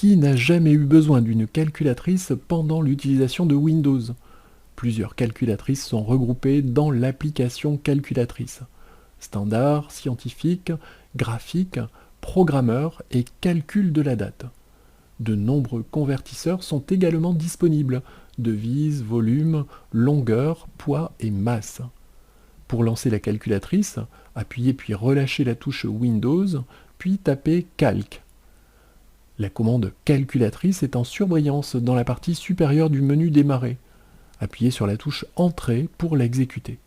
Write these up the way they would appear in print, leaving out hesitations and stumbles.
Qui n'a jamais eu besoin d'une calculatrice pendant l'utilisation de Windows? Plusieurs calculatrices sont regroupées dans l'application calculatrice. Standard, scientifique, graphique, programmeur et calcul de la date. De nombreux convertisseurs sont également disponibles: devise, volume, longueur, poids et masse. Pour lancer la calculatrice, appuyez puis relâchez la touche Windows, puis tapez Calque. La commande calculatrice est en surbrillance dans la partie supérieure du menu Démarrer. Appuyez sur la touche Entrée pour l'exécuter.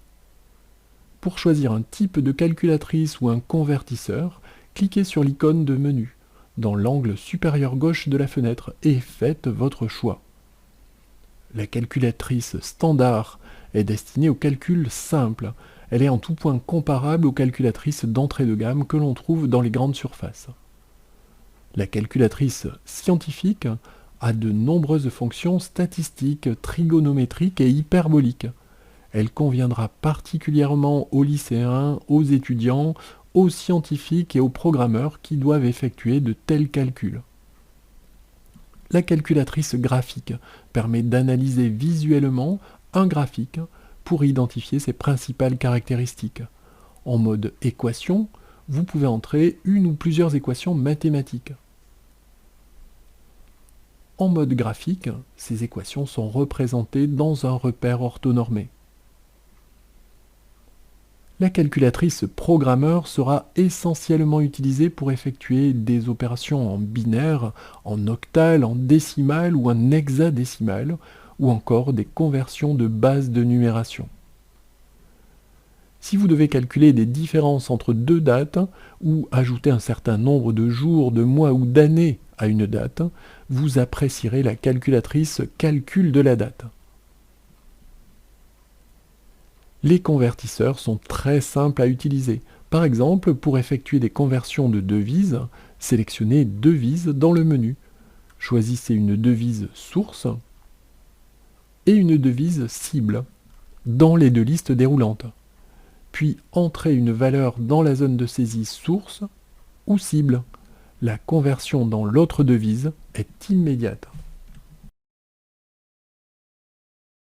Pour choisir un type de calculatrice ou un convertisseur, cliquez sur l'icône de menu dans l'angle supérieur gauche de la fenêtre et faites votre choix. La calculatrice standard est destinée au calcul simple. Elle est en tout point comparable aux calculatrices d'entrée de gamme que l'on trouve dans les grandes surfaces. La calculatrice scientifique a de nombreuses fonctions statistiques, trigonométriques et hyperboliques. Elle conviendra particulièrement aux lycéens, aux étudiants, aux scientifiques et aux programmeurs qui doivent effectuer de tels calculs. La calculatrice graphique permet d'analyser visuellement un graphique pour identifier ses principales caractéristiques. En mode équation, vous pouvez entrer une ou plusieurs équations mathématiques. En mode graphique, ces équations sont représentées dans un repère orthonormé. La calculatrice programmeur sera essentiellement utilisée pour effectuer des opérations en binaire, en octal, en décimal ou en hexadécimal, ou encore des conversions de bases de numération. Si vous devez calculer des différences entre deux dates, ou ajouter un certain nombre de jours, de mois ou d'années à une date, vous apprécierez la calculatrice calcul de la date. Les convertisseurs sont très simples à utiliser. Par exemple, pour effectuer des conversions de devises, sélectionnez Devise dans le menu. Choisissez une devise source et une devise cible dans les deux listes déroulantes. Puis entrez une valeur dans la zone de saisie source ou cible. La conversion dans l'autre devise est immédiate.